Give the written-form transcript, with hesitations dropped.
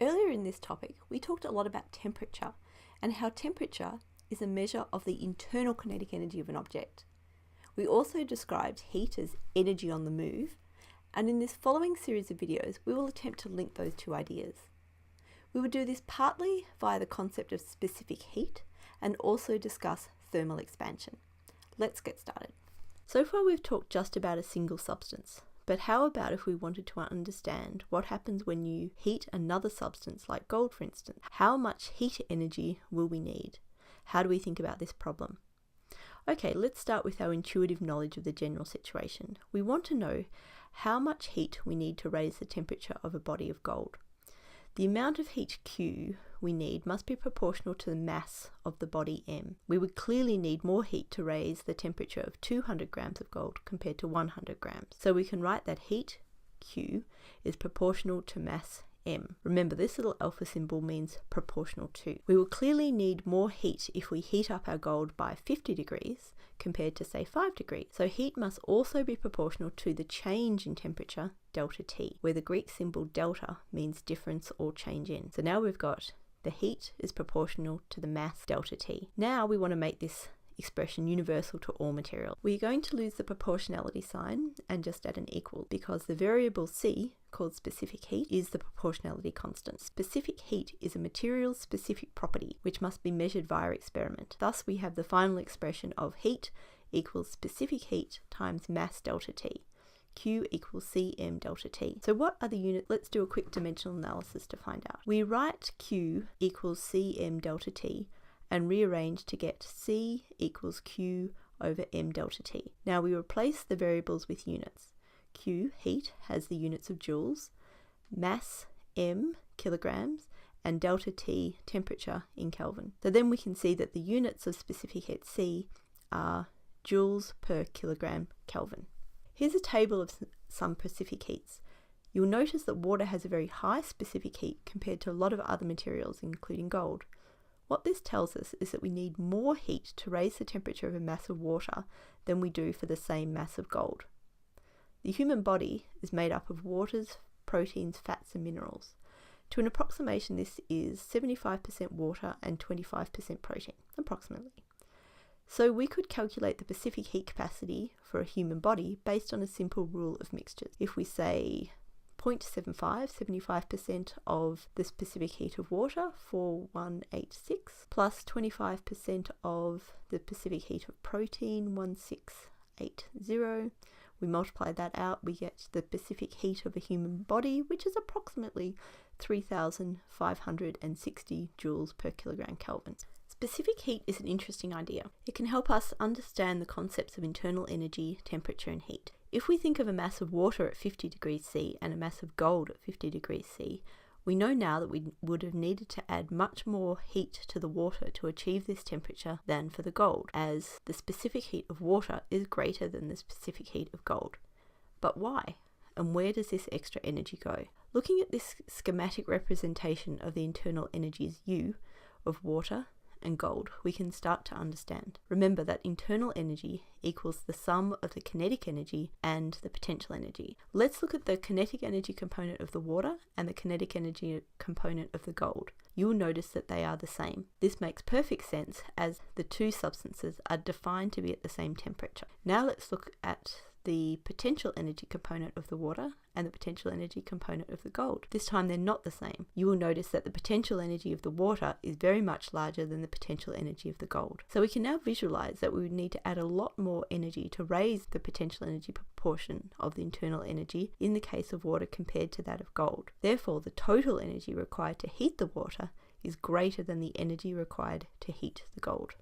Earlier in this topic, we talked a lot about temperature and how temperature is a measure of the internal kinetic energy of an object. We also described heat as energy on the move, and in this following series of videos, we will attempt to link those two ideas. We will do this partly via the concept of specific heat and also discuss thermal expansion. Let's get started. So far we've talked just about a single substance, but how about if we wanted to understand what happens when you heat another substance like gold, for instance? How much heat energy will we need? How do we think about this problem? Okay, let's start with our intuitive knowledge of the general situation. We want to know how much heat we need to raise the temperature of a body of gold. The amount of heat Q we need must be proportional to the mass of the body M. We would clearly need more heat to raise the temperature of 200 grams of gold compared to 100 grams. So we can write that heat Q is proportional to mass M. Remember, this little alpha symbol means proportional to. We will clearly need more heat if we heat up our gold by 50 degrees compared to, say, 5 degrees. So heat must also be proportional to the change in temperature, delta T, where the Greek symbol delta means difference or change in. So now we've got the heat is proportional to the mass, delta T. Now we want to make this expression universal to all material. We're going to lose the proportionality sign and just add an equal, because the variable C, called specific heat, is the proportionality constant. Specific heat is a material's specific property which must be measured via experiment. Thus we have the final expression of heat equals specific heat times mass delta T. Q equals Cm delta T. So what are the units? Let's do a quick dimensional analysis to find out. We write Q equals Cm delta T and rearrange to get C equals Q over M delta T. Now we replace the variables with units. Q, heat, has the units of joules, mass, M, kilograms, and delta T, temperature, in Kelvin. So then we can see that the units of specific heat C are joules per kilogram Kelvin. Here's a table of some specific heats. You'll notice that water has a very high specific heat compared to a lot of other materials, including gold. What this tells us is that we need more heat to raise the temperature of a mass of water than we do for the same mass of gold. The human body is made up of waters, proteins, fats and minerals. To an approximation, this is 75% water and 25% protein, approximately. So we could calculate the specific heat capacity for a human body based on a simple rule of mixtures. If we say 75% of the specific heat of water, 4186, plus 25% of the specific heat of protein, 1680. We multiply that out, we get the specific heat of a human body, which is approximately 3,560 joules per kilogram Kelvin. Specific heat is an interesting idea. It can help us understand the concepts of internal energy, temperature and heat. If we think of a mass of water at 50 degrees C and a mass of gold at 50 degrees C, we know now that we would have needed to add much more heat to the water to achieve this temperature than for the gold, as the specific heat of water is greater than the specific heat of gold. But why? And where does this extra energy go? Looking at this schematic representation of the internal energies U of water and gold, we can start to understand. Remember that internal energy equals the sum of the kinetic energy and the potential energy. Let's look at the kinetic energy component of the water and the kinetic energy component of the gold. You will notice that they are the same. This makes perfect sense as the two substances are defined to be at the same temperature. Now let's look at the potential energy component of the water and the potential energy component of the gold. This time they're not the same. You will notice that the potential energy of the water is very much larger than the potential energy of the gold. So we can now visualize that we would need to add a lot more energy to raise the potential energy proportion of the internal energy in the case of water compared to that of gold. Therefore, the total energy required to heat the water is greater than the energy required to heat the gold.